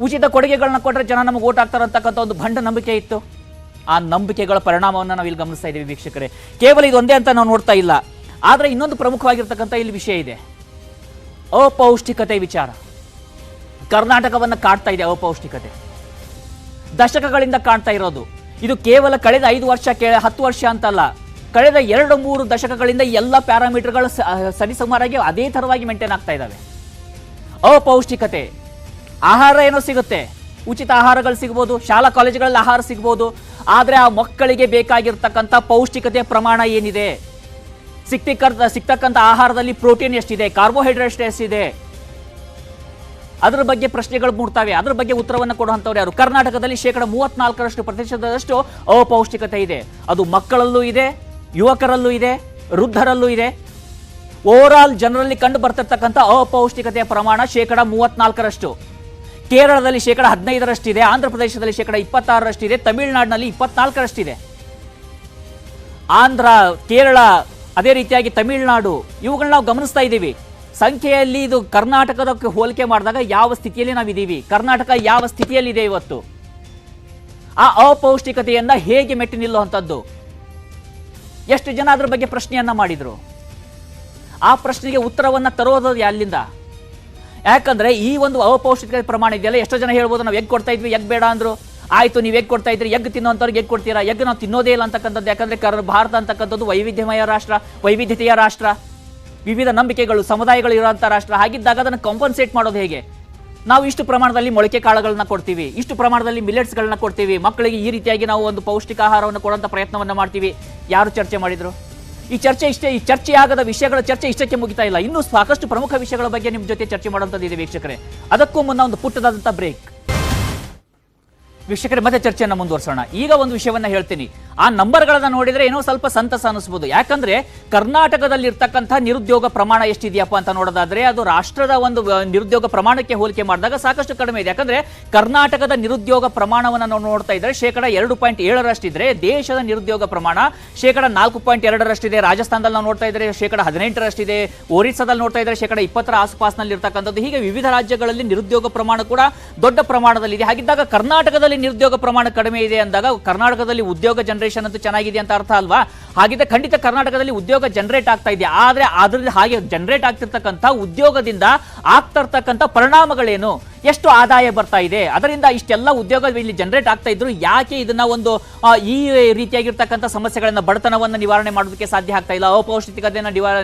ಉಚಿತ ಕೊಡುಗೆಗಳನ್ನ ಕೊಟ್ಟರೆ ಜನ ನಮಗೆ ಓಟ್ ಹಾಕ್ತಾರೆ ಅಂತಕ್ಕಂಥ ಒಂದು ಭಂಡ ನಂಬಿಕೆ ಇತ್ತು. ಆ ನಂಬಿಕೆಗಳ ಪರಿಣಾಮವನ್ನು ನಾವು ಇಲ್ಲಿ ಗಮನಿಸ್ತಾ ಇದ್ದೀವಿ ವೀಕ್ಷಕರೇ. ಕೇವಲ ಇದೊಂದೇ ಅಂತ ನಾವು ನೋಡ್ತಾ ಇಲ್ಲ. ಆದರೆ ಇನ್ನೊಂದು ಪ್ರಮುಖವಾಗಿರ್ತಕ್ಕಂಥ ಇಲ್ಲಿ ವಿಷಯ ಇದೆ, ಅಪೌಷ್ಟಿಕತೆ ವಿಚಾರ. ಕರ್ನಾಟಕವನ್ನು ಕಾಡ್ತಾ ಇದೆ ಅಪೌಷ್ಟಿಕತೆ, ದಶಕಗಳಿಂದ ಕಾಣ್ತಾ ಇರೋದು. ಇದು ಕೇವಲ ಕಳೆದ 5 ವರ್ಷ 10 ವರ್ಷ ಅಂತಲ್ಲ, ಕಳೆದ 2-3 ದಶಕಗಳಿಂದ ಎಲ್ಲ ಪ್ಯಾರಾಮೀಟರ್ಗಳು ಸರಿಸುಮಾರಾಗಿ ಅದೇ ಥರವಾಗಿ ಮೇಂಟೈನ್ ಆಗ್ತಾ ಇದ್ದಾವೆ. ಅಪೌಷ್ಟಿಕತೆ, ಆಹಾರ ಏನೋ ಸಿಗುತ್ತೆ, ಉಚಿತ ಆಹಾರಗಳು ಸಿಗ್ಬೋದು, ಶಾಲಾ ಕಾಲೇಜುಗಳಲ್ಲಿ ಆಹಾರ ಸಿಗ್ಬೋದು, ಆದರೆ ಆ ಮಕ್ಕಳಿಗೆ ಬೇಕಾಗಿರ್ತಕ್ಕಂಥ ಪೌಷ್ಟಿಕತೆಯ ಪ್ರಮಾಣ ಏನಿದೆ, ಸಿಗ್ತಕ್ಕಂಥ ಆಹಾರದಲ್ಲಿ ಪ್ರೋಟೀನ್ ಎಷ್ಟಿದೆ, ಕಾರ್ಬೋಹೈಡ್ರೇಟ್ ಎಷ್ಟಿದೆ, ಅದರ ಬಗ್ಗೆ ಪ್ರಶ್ನೆಗಳು ಮೂಡ್ತವೆ. ಅದರ ಬಗ್ಗೆ ಉತ್ತರವನ್ನು ಕೊಡುವಂಥವ್ರು ಯಾರು? ಕರ್ನಾಟಕದಲ್ಲಿ 34% ಅಪೌಷ್ಟಿಕತೆ ಇದೆ. ಅದು ಮಕ್ಕಳಲ್ಲೂ ಇದೆ, ಯುವಕರಲ್ಲೂ ಇದೆ, ವೃದ್ಧರಲ್ಲೂ ಇದೆ. ಓವರಾಲ್ ಜನರಲ್ಲಿ ಕಂಡು ಬರ್ತಿರ್ತಕ್ಕಂಥ ಅಪೌಷ್ಟಿಕತೆಯ ಪ್ರಮಾಣ 34%. ಕೇರಳದಲ್ಲಿ 15%, ಆಂಧ್ರ ಪ್ರದೇಶದಲ್ಲಿ 26%, ತಮಿಳುನಾಡಿನಲ್ಲಿ 24%. ಆಂಧ್ರ, ಕೇರಳ, ಅದೇ ರೀತಿಯಾಗಿ ತಮಿಳುನಾಡು, ಇವುಗಳನ್ನ ನಾವು ಗಮನಿಸ್ತಾ ಇದ್ದೀವಿ. ಸಂಖ್ಯೆಯಲ್ಲಿ ಇದು ಕರ್ನಾಟಕದಕ್ಕೆ ಹೋಲಿಕೆ ಮಾಡಿದಾಗ ಯಾವ ಸ್ಥಿತಿಯಲ್ಲಿ ನಾವಿದ್ದೀವಿ, ಕರ್ನಾಟಕ ಯಾವ ಸ್ಥಿತಿಯಲ್ಲಿದೆ ಇವತ್ತು, ಆ ಅಪೌಷ್ಟಿಕತೆಯನ್ನ ಹೇಗೆ ಮೆಟ್ಟಿ ನಿಲ್ಲುವಂಥದ್ದು, ಎಷ್ಟು ಜನ ಅದರ ಬಗ್ಗೆ ಪ್ರಶ್ನೆಯನ್ನ ಮಾಡಿದ್ರು? ಆ ಪ್ರಶ್ನೆಗೆ ಉತ್ತರವನ್ನ ತರೋದು ಅಲ್ಲಿಂದ. ಯಾಕಂದ್ರೆ ಈ ಒಂದು ಅಪೌಷ್ಟಿಕತೆ ಪ್ರಮಾಣ ಇದೆಯಲ್ಲ, ಎಷ್ಟೋ ಜನ ಹೇಳ್ಬೋದು ನಾವು ಎಗ್ ಕೊಡ್ತಾ ಇದ್ವಿ, ಎಗ್ ಬೇಡ ಅಂದ್ರು. ಆಯ್ತು, ನೀವು ಎಗ್ ಕೊಡ್ತಾ ಇದ್ರಿ, ಎಗ್ ತಿನ್ನುವಂಥವ್ರಿಗೆ ಎಗ್ ಕೊಡ್ತೀರಾ? ಎಗ್ ನಾವು ತಿನ್ನೋದೇ ಇಲ್ಲ ಅಂತಕ್ಕಂಥದ್ದು. ಯಾಕಂದ್ರೆ ಭಾರತ ಅಂತಕ್ಕಂಥದ್ದು ವೈವಿಧ್ಯತೆಯ ರಾಷ್ಟ್ರ, ವಿವಿಧ ನಂಬಿಕೆಗಳು, ಸಮುದಾಯಗಳು ಇರುವಂಥ ರಾಷ್ಟ್ರ. ಹಾಗಿದ್ದಾಗ ಅದನ್ನು ಕಾಂಪನ್ಸೇಟ್ ಮಾಡೋದು ಹೇಗೆ? ನಾವು ಇಷ್ಟು ಪ್ರಮಾಣದಲ್ಲಿ ಮೊಳಕೆ ಕಾಳುಗಳನ್ನ ಕೊಡ್ತೀವಿ, ಇಷ್ಟು ಪ್ರಮಾಣದಲ್ಲಿ ಮಿಲೆಟ್ಸ್ಗಳನ್ನ ಕೊಡ್ತೀವಿ, ಮಕ್ಕಳಿಗೆ ಈ ರೀತಿಯಾಗಿ ನಾವು ಒಂದು ಪೌಷ್ಟಿಕ ಆಹಾರವನ್ನು ಕೊಡುವಂಥ ಪ್ರಯತ್ನವನ್ನು ಮಾಡ್ತೀವಿ. ಯಾರು ಚರ್ಚೆ ಮಾಡಿದ್ರು? ಈ ಚರ್ಚೆ ಆಗದ ವಿಷಯಗಳ ಚರ್ಚೆ ಇಷ್ಟಕ್ಕೆ ಮುಗಿತಾ ಇಲ್ಲ. ಇನ್ನೂ ಸಾಕಷ್ಟು ಪ್ರಮುಖ ವಿಷಯಗಳ ಬಗ್ಗೆ ನಿಮ್ಮ ಜೊತೆ ಚರ್ಚೆ ಮಾಡುವಂಥದ್ದಿದೆ ವೀಕ್ಷಕರೇ. ಅದಕ್ಕೂ ಮುನ್ನ ಒಂದು ಪುಟ್ಟದಾದಂಥ ಬ್ರೇಕ್. ವೀಕ್ಷಕರೇ, ಮತ್ತೆ ಚರ್ಚೆಯನ್ನು ಮುಂದುವರಿಸೋಣ. ಈಗ ಒಂದು ವಿಷಯವನ್ನ ಹೇಳ್ತೀನಿ. ಆ ನಂಬರ್ಗಳನ್ನ ನೋಡಿದ್ರೆ ಏನೋ ಸ್ವಲ್ಪ ಸಂತಸ ಅನಿಸ್ಬೋದು. ಯಾಕಂದ್ರೆ ಕರ್ನಾಟಕದಲ್ಲಿ ಇರ್ತಕ್ಕಂಥ ನಿರುದ್ಯೋಗ ಪ್ರಮಾಣ ಎಷ್ಟಿದೆಯಪ್ಪ ಅಂತ ನೋಡೋದಾದ್ರೆ ಅದು ರಾಷ್ಟ್ರದ ಒಂದು ನಿರುದ್ಯೋಗ ಪ್ರಮಾಣಕ್ಕೆ ಹೋಲಿಕೆ ಮಾಡಿದಾಗ ಸಾಕಷ್ಟು ಕಡಿಮೆ ಇದೆ. ಯಾಕಂದ್ರೆ ಕರ್ನಾಟಕದ ನಿರುದ್ಯೋಗ ಪ್ರಮಾಣವನ್ನು ನಾವು ನೋಡ್ತಾ ಇದ್ರೆ 2.7% ದೇಶದ ನಿರುದ್ಯೋಗ ಪ್ರಮಾಣ 4.2%. ರಾಜಸ್ಥಾನದಲ್ಲಿ ನಾವು ನೋಡ್ತಾ ಇದ್ರೆ 18%. ಒರಿಸ್ಸಾದಲ್ಲಿ ನೋಡ್ತಾ ಇದ್ರೆ 20% ಆಸುಪಾಸಿನಲ್ಲಿ ಇರ್ತಕ್ಕಂಥದ್ದು. ಹೀಗೆ ವಿವಿಧ ರಾಜ್ಯಗಳಲ್ಲಿ ನಿರುದ್ಯೋಗ ಪ್ರಮಾಣ ಕೂಡ ದೊಡ್ಡ ಪ್ರಮಾಣದಲ್ಲಿದೆ. ಹಾಗಿದ್ದಾಗ ಕರ್ನಾಟಕದಲ್ಲಿ ನಿರುದ್ಯೋಗ ಪ್ರಮಾಣ ಕಡಿಮೆ ಇದೆ ಅಂದಾಗ ಕರ್ನಾಟಕದಲ್ಲಿ ಉದ್ಯೋಗ ಜನರೇಷನ್ ಅಂತೂ ಚೆನ್ನಾಗಿದೆ ಅಂತ ಅರ್ಥ ಅಲ್ವಾ? ಹಾಗಿದ್ರೆ ಖಂಡಿತ ಕರ್ನಾಟಕದಲ್ಲಿ ಉದ್ಯೋಗ ಜನರೇಟ್ ಆಗ್ತಾ ಇದೆ. ಆದ್ರೆ ಅದ್ರಲ್ಲಿ ಹಾಗೆ ಜನರೇಟ್ ಆಗ್ತಿರ್ತಕ್ಕಂಥ ಉದ್ಯೋಗದಿಂದ ಆಗ್ತಿರ್ತಕ್ಕಂಥ ಪರಿಣಾಮಗಳೇನು, ಎಷ್ಟು ಆದಾಯ ಬರ್ತಾ ಇದೆ, ಅದರಿಂದ ಇಷ್ಟೆಲ್ಲ ಉದ್ಯೋಗ ಇಲ್ಲಿ ಜನರೇಟ್ ಆಗ್ತಾ ಇದ್ರು ಯಾಕೆ ಇದನ್ನ ಒಂದು ಈ ರೀತಿಯಾಗಿರ್ತಕ್ಕಂಥ ಸಮಸ್ಯೆಗಳನ್ನ, ಬಡತನವನ್ನು ನಿವಾರಣೆ ಮಾಡೋದಕ್ಕೆ ಸಾಧ್ಯ ಆಗ್ತಾ ಇಲ್ಲ, ಅಪೌಷ್ಟಿಕತೆಯನ್ನು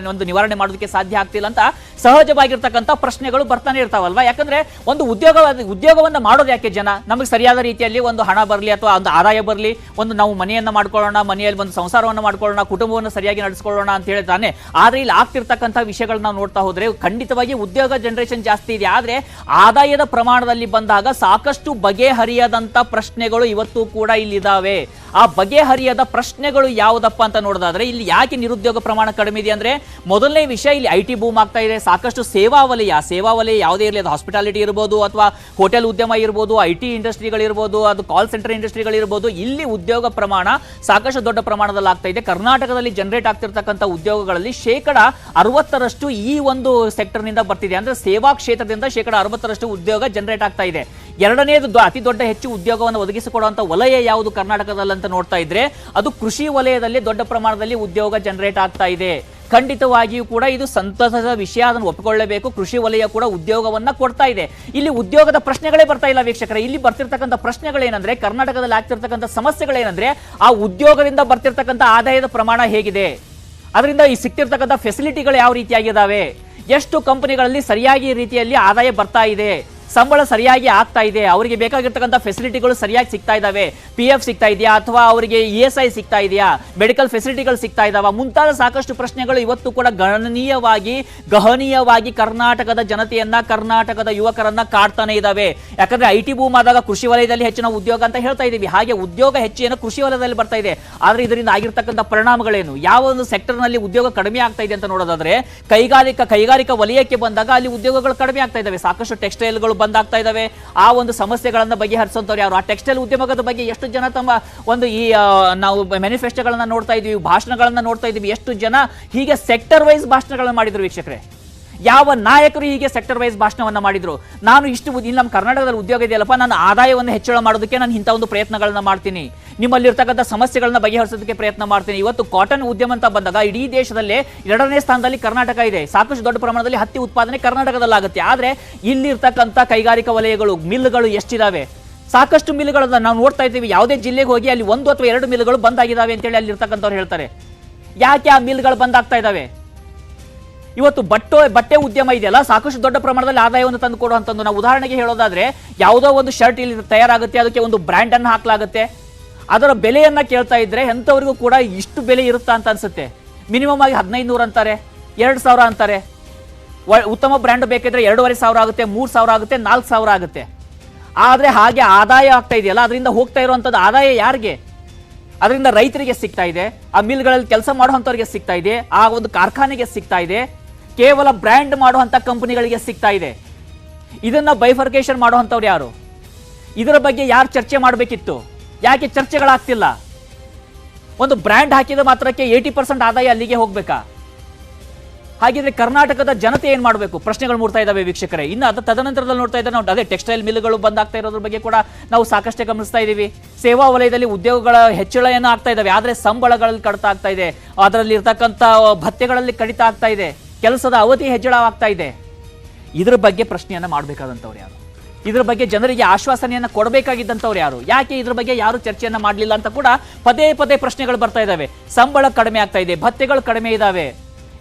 ನಿವಾರಣೆ ಮಾಡೋದಕ್ಕೆ ಸಾಧ್ಯ ಆಗ್ತಿಲ್ಲ ಅಂತ ಸಹಜವಾಗಿರ್ತಕ್ಕಂಥ ಪ್ರಶ್ನೆಗಳು ಬರ್ತಾನೆ ಇರ್ತಾವಲ್ವಾ? ಯಾಕಂದ್ರೆ ಒಂದು ಉದ್ಯೋಗವನ್ನ ಮಾಡೋದು ಯಾಕೆ ಜನ? ನಮಗೆ ಸರಿಯಾದ ರೀತಿಯಲ್ಲಿ ಒಂದು ಹಣ ಬರಲಿ ಅಥವಾ ಒಂದು ಆದಾಯ ಬರಲಿ, ಒಂದು ನಾವು ಮನೆಯನ್ನ ಮಾಡ್ಕೊಳ್ಳೋಣ, ಮನೆಯಲ್ಲಿ ಒಂದು ಸಂಸಾರವನ್ನು ಮಾಡ್ಕೊಳ್ಳೋಣ, ಕುಟುಂಬವನ್ನು ಸರಿಯಾಗಿ ನಡೆಸ್ಕೊಳ್ಳೋಣ ಅಂತ ಹೇಳ್ತಾನೆ. ಆದ್ರೆ ಇಲ್ಲಿ ಆಗ್ತಿರ್ತಕ್ಕಂಥ ವಿಷಯಗಳನ್ನ ನೋಡ್ತಾ ಹೋದ್ರೆ ಖಂಡಿತವಾಗಿ ಉದ್ಯೋಗ ಜನರೇಷನ್ ಜಾಸ್ತಿ ಇದೆ. ಆದ್ರೆ ಆದಾಯದ ಪ್ರಮಾಣದಲ್ಲಿ ಬಂದಾಗ ಸಾಕಷ್ಟು ಬಗೆಹರಿಯದಂತ ಪ್ರಶ್ನೆಗಳು ಇವತ್ತು ಕೂಡ ಇಲ್ಲಿದ್ದಾವೆ. ಆ ಬಗೆಹರಿಯದ ಪ್ರಶ್ನೆಗಳು ಯಾವುದಪ್ಪ ಅಂತ ನೋಡೋದಾದ್ರೆ ಇಲ್ಲಿ ಯಾಕೆ ನಿರುದ್ಯೋಗ ಪ್ರಮಾಣ ಕಡಿಮೆ ಇದೆ ಅಂದ್ರೆ ಮೊದಲನೇ ವಿಷಯ ಇಲ್ಲಿ IT ಬೂಮ್ ಆಗ್ತಾ ಇದೆ. ಸಾಕಷ್ಟು ಸೇವಾ ವಲಯ ಯಾವುದೇ ಇರಲಿ, ಅದು ಹಾಸ್ಪಿಟಾಲಿಟಿ ಇರ್ಬೋದು ಅಥವಾ ಹೋಟೆಲ್ ಉದ್ಯಮ ಇರ್ಬೋದು, IT ಇಂಡಸ್ಟ್ರಿಗಳಿರ್ಬೋದು, ಅದು ಕಾಲ್ ಸೆಂಟರ್ ಇಂಡಸ್ಟ್ರಿಗಳಿರ್ಬೋದು, ಇಲ್ಲಿ ಉದ್ಯೋಗ ಪ್ರಮಾಣ ಸಾಕಷ್ಟು ದೊಡ್ಡ ಪ್ರಮಾಣದಲ್ಲಿ ಆಗ್ತಾ ಇದೆ. ಕರ್ನಾಟಕದಲ್ಲಿ ಜನರೇಟ್ ಆಗ್ತಿರ್ತಕ್ಕಂಥ ಉದ್ಯೋಗಗಳಲ್ಲಿ 60% ಈ ಒಂದು ಸೆಕ್ಟರ್ ನಿಂದ ಬರ್ತಿದೆ. ಅಂದ್ರೆ ಸೇವಾ ಕ್ಷೇತ್ರದಿಂದ 60% ಉದ್ಯೋಗ ಜನರೇಟ್ ಆಗ್ತಾ ಇದೆ. ಎರಡನೇದು ಅತಿ ದೊಡ್ಡ ಹೆಚ್ಚು ಉದ್ಯೋಗವನ್ನು ಒದಗಿಸಿಕೊಡುವಂತ ವಲಯ ಯಾವುದು ಕರ್ನಾಟಕದಲ್ಲಿ ಅಂತ ನೋಡ್ತಾ ಇದ್ರೆ ಅದು ಕೃಷಿ ವಲಯದಲ್ಲಿ ದೊಡ್ಡ ಪ್ರಮಾಣದಲ್ಲಿ ಉದ್ಯೋಗ ಜನರೇಟ್ ಆಗ್ತಾ ಇದೆ. ಖಂಡಿತವಾಗಿಯೂ ಕೂಡ ಇದು ಸಂತಸದ ವಿಷಯ, ಅದನ್ನು ಒಪ್ಪಿಕೊಳ್ಳಬೇಕು. ಕೃಷಿ ವಲಯ ಕೂಡ ಉದ್ಯೋಗವನ್ನ ಕೊಡ್ತಾ ಇದೆ. ಇಲ್ಲಿ ಉದ್ಯೋಗದ ಪ್ರಶ್ನೆಗಳೇ ಬರ್ತಾ ಇಲ್ಲ ವೀಕ್ಷಕರೇ. ಇಲ್ಲಿ ಬರ್ತಿರ್ತಕ್ಕಂಥ ಪ್ರಶ್ನೆಗಳೇನಂದ್ರೆ, ಕರ್ನಾಟಕದಲ್ಲಿ ಆಗ್ತಿರ್ತಕ್ಕಂಥ ಸಮಸ್ಯೆಗಳೇನಂದ್ರೆ ಆ ಉದ್ಯೋಗದಿಂದ ಬರ್ತಿರ್ತಕ್ಕಂಥ ಆದಾಯದ ಪ್ರಮಾಣ ಹೇಗಿದೆ, ಅದರಿಂದ ಈ ಸಿಕ್ತಿರ್ತಕ್ಕಂಥ ಫೆಸಿಲಿಟಿಗಳು ಯಾವ ರೀತಿಯಾಗಿದ್ದಾವೆ, ಎಷ್ಟು ಕಂಪನಿಗಳಲ್ಲಿ ಸರಿಯಾಗಿ ರೀತಿಯಲ್ಲಿ ಆದಾಯ ಬರ್ತಾ ಇದೆ, ಸಂಬಳ ಸರಿಯಾಗಿ ಆಗ್ತಾ ಇದೆ, ಅವರಿಗೆ ಬೇಕಾಗಿರ್ತಕ್ಕಂಥ ಫೆಸಿಲಿಟಿಗಳು ಸರಿಯಾಗಿ ಸಿಗ್ತಾ ಇದಾವೆ, PF ಸಿಗ್ತಾ ಇದೆಯಾ ಅಥವಾ ಅವರಿಗೆ ESI ಸಿಗ್ತಾ ಇದೆಯಾ, ಮೆಡಿಕಲ್ ಫೆಸಿಲಿಟಿಗಳು ಸಿಗ್ತಾ ಇದಾವ, ಮುಂತಾದ ಸಾಕಷ್ಟು ಪ್ರಶ್ನೆಗಳು ಇವತ್ತು ಕೂಡ ಗಹನೀಯವಾಗಿ ಕರ್ನಾಟಕದ ಜನತೆಯನ್ನ, ಕರ್ನಾಟಕದ ಯುವಕರನ್ನ ಕಾಡ್ತಾನೆ ಇದಾವೆ. ಯಾಕಂದ್ರೆ IT ಬೂಮ್ ಆದಾಗ ಕೃಷಿ ವಲಯದಲ್ಲಿ ಹೆಚ್ಚಿನ ಉದ್ಯೋಗ ಅಂತ ಹೇಳ್ತಾ ಇದೀವಿ. ಹಾಗೆ ಉದ್ಯೋಗ ಹೆಚ್ಚೇನು ಕೃಷಿ ವಲಯದಲ್ಲಿ ಬರ್ತಾ ಇದೆ. ಆದ್ರೆ ಇದರಿಂದ ಆಗಿರ್ತಕ್ಕಂಥ ಪರಿಣಾಮಗಳೇನು, ಯಾವ ಒಂದು ಸೆಕ್ಟರ್ ನಲ್ಲಿ ಉದ್ಯೋಗ ಕಡಿಮೆ ಆಗ್ತಾ ಇದೆ ಅಂತ ನೋಡೋದಾದ್ರೆ ಕೈಗಾರಿಕಾ ವಲಯಕ್ಕೆ ಬಂದಾಗ ಅಲ್ಲಿ ಉದ್ಯೋಗಗಳು ಕಡಿಮೆ ಆಗ್ತಾ ಇದಾವೆ. ಸಾಕಷ್ಟು ಟೆಕ್ಸ್ಟೈಲ್ಗಳು ಬಂದಾಗ್ತಾ ಇದಾವೆ. ಆ ಒಂದು ಸಮಸ್ಯೆಗಳನ್ನ ಬಗೆಹರಿಸುವಂತವ್ರು ಯಾರು? ಆ ಟೆಕ್ಸ್ಟೈಲ್ ಉದ್ಯಮದ ಬಗ್ಗೆ ಎಷ್ಟು ಜನ ತಮ್ಮ ಒಂದು ಈ ನಾವು ಮ್ಯಾನಿಫೆಸ್ಟೋಗಳನ್ನ ನೋಡ್ತಾ ಇದೀವಿ, ಭಾಷಣಗಳನ್ನ ನೋಡ್ತಾ ಇದೀವಿ, ಎಷ್ಟು ಜನ ಹೀಗೆ ಸೆಕ್ಟರ್ ವೈಸ್ ಭಾಷಣಗಳನ್ನ ಮಾಡಿದ್ರು ವೀಕ್ಷಕರೇ? ಯಾವ ನಾಯಕರು ಹೀಗೆ ಸೆಕ್ಟರ್ ವೈಸ್ ಭಾಷಣವನ್ನ ಮಾಡಿದ್ರು? ನಾನು ಇಲ್ಲಿ ನಮ್ಮ ಕರ್ನಾಟಕದಲ್ಲಿ ಉದ್ಯೋಗ ಇದೆಯಲ್ಲಪ್ಪ, ನಾನು ಆದಾಯವನ್ನು ಹೆಚ್ಚಳ ಮಾಡೋದಕ್ಕೆ ನಾನು ಇಂಥ ಒಂದು ಪ್ರಯತ್ನಗಳನ್ನ ಮಾಡ್ತೀನಿ, ನಿಮ್ಮಲ್ಲಿರ್ತಕ್ಕಂಥ ಸಮಸ್ಯೆಗಳನ್ನ ಬಗೆಹರಿಸೋದಕ್ಕೆ ಪ್ರಯತ್ನ ಮಾಡ್ತೀನಿ. ಇವತ್ತು ಕಾಟನ್ ಉದ್ಯಮ ಅಂತ ಬಂದಾಗ ಇಡೀ ದೇಶದಲ್ಲೇ 2ನೇ ಸ್ಥಾನದಲ್ಲಿ ಕರ್ನಾಟಕ ಇದೆ. ಸಾಕಷ್ಟು ದೊಡ್ಡ ಪ್ರಮಾಣದಲ್ಲಿ ಹತ್ತಿ ಉತ್ಪಾದನೆ ಕರ್ನಾಟಕದಲ್ಲಾಗುತ್ತೆ. ಆದರೆ ಇಲ್ಲಿರ್ತಕ್ಕಂಥ ಕೈಗಾರಿಕಾ ವಲಯಗಳು, ಮಿಲ್ಗಳು ಎಷ್ಟಿದಾವೆ? ಸಾಕಷ್ಟು ಮಿಲ್ಗಳನ್ನ ನಾವು ನೋಡ್ತಾ ಇದ್ದೀವಿ. ಯಾವುದೇ ಜಿಲ್ಲೆಗೆ ಹೋಗಿ ಅಲ್ಲಿ 1 ಅಥವಾ 2 ಮಿಲ್ಗಳು ಬಂದಾಗಿದ್ದಾವೆ ಅಂತೇಳಿ ಅಲ್ಲಿರ್ತಕ್ಕಂಥವ್ರು ಹೇಳ್ತಾರೆ. ಯಾಕೆ ಆ ಮಿಲ್ಗಳು ಬಂದಾಗ್ತಾ ಇದ್ದಾವೆ? ಇವತ್ತು ಬಟ್ಟೆ ಉದ್ಯಮ ಇದೆಯಲ್ಲ, ಸಾಕಷ್ಟು ದೊಡ್ಡ ಪ್ರಮಾಣದಲ್ಲಿ ಆದಾಯವನ್ನು ತಂದು ಕೊಡುವಂಥದ್ದು. ನಾವು ಉದಾಹರಣೆಗೆ ಹೇಳೋದಾದ್ರೆ, ಯಾವುದೋ ಒಂದು ಶರ್ಟ್ ಇಲ್ಲಿ ತಯಾರಾಗುತ್ತೆ, ಅದಕ್ಕೆ ಒಂದು ಬ್ರ್ಯಾಂಡ್ ಅನ್ನು ಹಾಕಲಾಗುತ್ತೆ. ಅದರ ಬೆಲೆಯನ್ನ ಕೇಳ್ತಾ ಇದ್ರೆ ಎಂಥವರಿಗೂ ಕೂಡ ಇಷ್ಟು ಬೆಲೆ ಇರುತ್ತಾ ಅಂತ ಅನ್ಸುತ್ತೆ. ಮಿನಿಮಮ್ ಆಗಿ 1500 ಅಂತಾರೆ, 2000 ಅಂತಾರೆ. ಉತ್ತಮ ಬ್ರ್ಯಾಂಡ್ ಬೇಕಿದ್ರೆ 2500 ಆಗುತ್ತೆ, 3000 ಆಗುತ್ತೆ, 4000 ಆಗುತ್ತೆ. ಆದ್ರೆ ಹಾಗೆ ಆದಾಯ ಆಗ್ತಾ ಇದೆಯಲ್ಲ, ಅದರಿಂದ ಹೋಗ್ತಾ ಇರುವಂತದ್ದು ಆದಾಯ ಯಾರಿಗೆ? ಅದರಿಂದ ರೈತರಿಗೆ ಸಿಗ್ತಾ ಇದೆ, ಆ ಮಿಲ್ಗಳಲ್ಲಿ ಕೆಲಸ ಮಾಡುವಂತವರಿಗೆ ಸಿಗ್ತಾ ಇದೆ, ಆ ಒಂದು ಕಾರ್ಖಾನೆಗೆ ಸಿಗ್ತಾ ಇದೆ, ಕೇವಲ ಬ್ರ್ಯಾಂಡ್ ಮಾಡುವಂತ ಕಂಪನಿಗಳಿಗೆ ಸಿಗ್ತಾ ಇದೆ. ಇದನ್ನ ಬೈಫರ್ಕೇಶನ್ ಮಾಡುವಂತವ್ರು ಯಾರು? ಇದರ ಬಗ್ಗೆ ಯಾರು ಚರ್ಚೆ ಮಾಡಬೇಕಿತ್ತು? ಯಾಕೆ ಚರ್ಚೆಗಳಾಗ್ತಿಲ್ಲ? ಒಂದು ಬ್ರ್ಯಾಂಡ್ ಹಾಕಿದ ಮಾತ್ರಕ್ಕೆ 80% ಆದಾಯ ಅಲ್ಲಿಗೆ ಹೋಗ್ಬೇಕಾ? ಹಾಗಿದ್ರೆ ಕರ್ನಾಟಕದ ಜನತೆ ಏನ್ ಮಾಡಬೇಕು? ಪ್ರಶ್ನೆಗಳು ಮೂಡ್ತಾ ಇದ್ದಾವೆ ವೀಕ್ಷಕರೇ. ಇನ್ನು ತದನಂತರದಲ್ಲಿ ನೋಡ್ತಾ ಇದ್ದಾರೆ ನಾವು, ಅದೇ ಟೆಕ್ಸ್ಟೈಲ್ ಮಿಲ್ಗಳು ಬಂದಾಗ್ತಾ ಇರೋದ್ರ ಬಗ್ಗೆ ಕೂಡ ನಾವು ಸಾಕಷ್ಟೇ ಗಮನಿಸ್ತಾ ಇದ್ದೀವಿ. ಸೇವಾ ವಲಯದಲ್ಲಿ ಉದ್ಯೋಗಗಳ ಹೆಚ್ಚಳ ಏನೋ ಆಗ್ತಾ ಇದ್ದಾವೆ, ಆದ್ರೆ ಸಂಬಳಗಳಲ್ಲಿ ಕಡಿತ ಆಗ್ತಾ ಇದೆ. ಅದರಲ್ಲಿ ಇರ್ತಕ್ಕಂಥ ಭತ್ಯೆಗಳಲ್ಲಿ ಕಡಿತ ಆಗ್ತಾ ಇದೆ, ಕೆಲಸದ ಅವಧಿ ಹೆಚ್ಚಳವಾಗ್ತಾ ಇದೆ. ಇದ್ರ ಬಗ್ಗೆ ಪ್ರಶ್ನೆಯನ್ನ ಮಾಡಬೇಕಾದಂಥವ್ರು ಯಾರು? ಇದ್ರ ಬಗ್ಗೆ ಜನರಿಗೆ ಆಶ್ವಾಸನೆಯನ್ನ ಕೊಡಬೇಕಾಗಿದ್ದಂಥವ್ರು ಯಾರು? ಯಾಕೆ ಇದ್ರ ಬಗ್ಗೆ ಯಾರು ಚರ್ಚೆಯನ್ನ ಮಾಡಲಿಲ್ಲ ಅಂತ ಕೂಡ ಪದೇ ಪದೇ ಪ್ರಶ್ನೆಗಳು ಬರ್ತಾ ಇದ್ದಾವೆ. ಸಂಬಳ ಕಡಿಮೆ ಆಗ್ತಾ ಇದೆ, ಭತ್ಯೆಗಳು ಕಡಿಮೆ ಇದಾವೆ.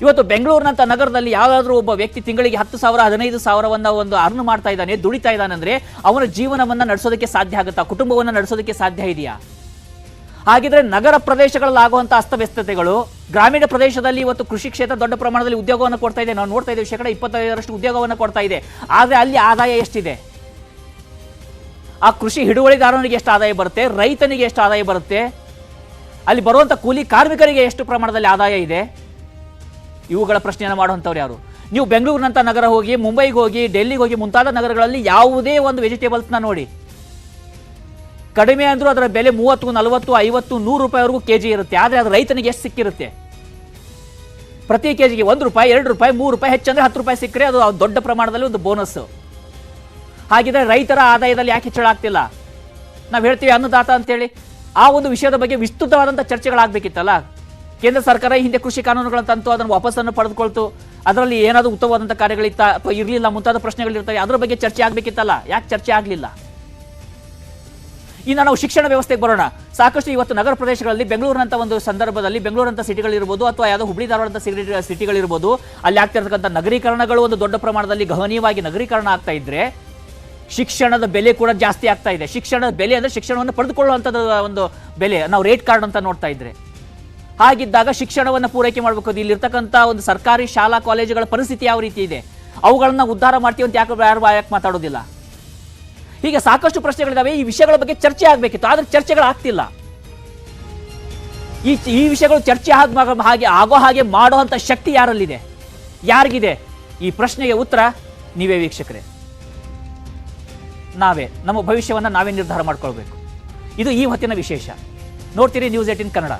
ಇವತ್ತು ಬೆಂಗಳೂರಿನಂತ ನಗರದಲ್ಲಿ ಯಾರಾದರೂ ಒಬ್ಬ ವ್ಯಕ್ತಿ ತಿಂಗಳಿಗೆ 10,000 15,000 ಒಂದು ಅರ್ನ್ ಮಾಡ್ತಾ ಇದ್ದಾನೆ, ದುಡಿತಾ ಇದ್ದಾನೆ ಅಂದ್ರೆ ಅವನ ಜೀವನವನ್ನ ನಡೆಸೋದಕ್ಕೆ ಸಾಧ್ಯ ಆಗುತ್ತಾ? ಕುಟುಂಬವನ್ನ ನಡೆಸೋದಕ್ಕೆ ಸಾಧ್ಯ ಇದೆಯಾ? ಹಾಗಿದ್ರೆ ನಗರ ಪ್ರದೇಶಗಳಲ್ಲಿ ಆಗುವಂತಹ ಅಸ್ತವ್ಯಸ್ತತೆಗಳು, ಗ್ರಾಮೀಣ ಪ್ರದೇಶದಲ್ಲಿ ಇವತ್ತು ಕೃಷಿ ಕ್ಷೇತ್ರ ದೊಡ್ಡ ಪ್ರಮಾಣದಲ್ಲಿ ಉದ್ಯೋಗವನ್ನು ಕೊಡ್ತಾ ಇದೆ. ನಾವು ನೋಡ್ತಾ ಇದ್ದೀವಿ 25% ಉದ್ಯೋಗವನ್ನು ಕೊಡ್ತಾ ಇದೆ. ಆದ್ರೆ ಅಲ್ಲಿ ಆದಾಯ ಎಷ್ಟಿದೆ? ಆ ಕೃಷಿ ಹಿಡುವಳಿದಾರನಿಗೆ ಎಷ್ಟು ಆದಾಯ ಬರುತ್ತೆ? ರೈತನಿಗೆ ಎಷ್ಟು ಆದಾಯ ಬರುತ್ತೆ? ಅಲ್ಲಿ ಬರುವಂತ ಕೂಲಿ ಕಾರ್ಮಿಕರಿಗೆ ಎಷ್ಟು ಪ್ರಮಾಣದಲ್ಲಿ ಆದಾಯ ಇದೆ? ಇವುಗಳ ಪ್ರಶ್ನೆಯನ್ನು ಮಾಡುವಂಥವ್ರು ಯಾರು? ನೀವು ಬೆಂಗಳೂರಿನಂತ ನಗರ ಹೋಗಿ, ಮುಂಬೈಗೆ ಹೋಗಿ, ಡೆಲ್ಲಿಗೆ ಹೋಗಿ, ಮುಂತಾದ ನಗರಗಳಲ್ಲಿ ಯಾವುದೇ ಒಂದು ವೆಜಿಟೇಬಲ್ಸ್ನ ನೋಡಿ, ಕಡಿಮೆ ಅಂದ್ರೂ ಅದರ ಬೆಲೆ 30, 40, 50, 100 ರೂಪಾಯಿವರೆಗೂ ಕೆಜಿ ಇರುತ್ತೆ. ಆದರೆ ಅದು ರೈತನಿಗೆ ಎಷ್ಟು ಸಿಕ್ಕಿರುತ್ತೆ? ಪ್ರತಿ ಕೆಜಿಗೆ 1 ರೂಪಾಯಿ, 2 ರೂಪಾಯಿ, 3 ರೂಪಾಯಿ, ಹೆಚ್ಚಂದ್ರೆ 10 ರೂಪಾಯಿ ಸಿಕ್ಕರೆ ಅದು ದೊಡ್ಡ ಪ್ರಮಾಣದಲ್ಲಿ ಒಂದು ಬೋನಸ್. ಹಾಗಿದ್ರೆ ರೈತರ ಆದಾಯದಲ್ಲಿ ಯಾಕೆ ಹೆಚ್ಚಳ ಆಗ್ತಿಲ್ಲ? ನಾವು ಹೇಳ್ತೀವಿ ಅನ್ನದಾತ ಅಂತೇಳಿ. ಆ ಒಂದು ವಿಷಯದ ಬಗ್ಗೆ ವಿಸ್ತೃತವಾದಂಥ ಚರ್ಚೆಗಳಾಗಬೇಕಿತ್ತಲ್ಲ. ಕೇಂದ್ರ ಸರ್ಕಾರ ಹಿಂದೆ ಕೃಷಿ ಕಾನೂನುಗಳನ್ನು ತಂತು, ಅದನ್ನು ವಾಪಸ್ಸನ್ನು ಪಡೆದುಕೊಳ್ತು, ಅದರಲ್ಲಿ ಏನಾದರೂ ಉತ್ತಮವಾದಂಥ ಕಾರ್ಯಗಳಿತ್ತ ಅಥವಾ ಇರಲಿಲ್ಲ, ಮುಂತಾದ ಪ್ರಶ್ನೆಗಳಿರ್ತವೆ. ಅದರ ಬಗ್ಗೆ ಚರ್ಚೆ ಆಗಬೇಕಿತ್ತಲ್ಲ. ಯಾಕೆ ಚರ್ಚೆ ಆಗಲಿಲ್ಲ? ಇನ್ನು ನಾವು ಶಿಕ್ಷಣ ವ್ಯವಸ್ಥೆಗೆ ಬರೋಣ. ಸಾಕಷ್ಟು ಇವತ್ತು ನಗರ ಪ್ರದೇಶಗಳಲ್ಲಿ, ಬೆಂಗಳೂರಿನಂಥ ಒಂದು ಸಂದರ್ಭದಲ್ಲಿ, ಬೆಂಗಳೂರಂಥ ಸಿಟಿಗಳಿರ್ಬೋದು ಅಥವಾ ಯಾವುದೋ ಹುಬ್ಳಿ ಧಾರವಾಡಂಥ ಸಿಟಿಗಳಿರ್ಬೋದು, ಅಲ್ಲಿ ಆಗ್ತಿರ್ತಕ್ಕಂಥ ನಗರೀಕರಣಗಳು ಒಂದು ದೊಡ್ಡ ಪ್ರಮಾಣದಲ್ಲಿ ಗಹನೀಯವಾಗಿ ನಗರೀಕರಣ ಆಗ್ತಾ ಇದ್ರೆ ಶಿಕ್ಷಣದ ಬೆಲೆ ಕೂಡ ಜಾಸ್ತಿ ಆಗ್ತಾ ಇದೆ. ಶಿಕ್ಷಣದ ಬೆಲೆ ಅಂದರೆ ಶಿಕ್ಷಣವನ್ನು ಪಡೆದುಕೊಳ್ಳುವಂಥದ್ದು ಒಂದು ಬೆಲೆ, ನಾವು ರೇಟ್ ಕಾರ್ಡ್ ಅಂತ ನೋಡ್ತಾ ಇದ್ರೆ. ಹಾಗಿದ್ದಾಗ ಶಿಕ್ಷಣವನ್ನು ಪೂರೈಕೆ ಮಾಡಬೇಕು. ಇಲ್ಲಿರ್ತಕ್ಕಂಥ ಒಂದು ಸರ್ಕಾರಿ ಶಾಲಾ ಕಾಲೇಜುಗಳ ಪರಿಸ್ಥಿತಿ ಯಾವ ರೀತಿ ಇದೆ? ಅವುಗಳನ್ನ ಉದ್ಧಾರ ಮಾಡ್ತೀವಿ ಅಂತ ಯಾಕೆ ಮಾತಾಡೋದಿಲ್ಲ? ಹೀಗೆ ಸಾಕಷ್ಟು ಪ್ರಶ್ನೆಗಳಿದಾವೆ. ಈ ವಿಷಯಗಳ ಬಗ್ಗೆ ಚರ್ಚೆ ಆಗಬೇಕಿತ್ತು, ಆದರೆ ಚರ್ಚೆಗಳು ಆಗ್ತಿಲ್ಲ. ಈ ವಿಷಯಗಳು ಚರ್ಚೆ ಆಗೋ ಹಾಗೆ ಮಾಡುವಂಥ ಶಕ್ತಿ ಯಾರಲ್ಲಿದೆ? ಯಾರಿಗಿದೆ? ಈ ಪ್ರಶ್ನೆಗೆ ಉತ್ತರ ನೀವೇ ವೀಕ್ಷಕರೇ. ನಾವೇ ನಮ್ಮ ಭವಿಷ್ಯವನ್ನು ನಾವೇ ನಿರ್ಧಾರ ಮಾಡ್ಕೊಳ್ಬೇಕು. ಇದು ಈ ಹೊತ್ತಿನ ವಿಶೇಷ. ನೋಡ್ತೀರಿ ನ್ಯೂಸ್ 18 ಕನ್ನಡ.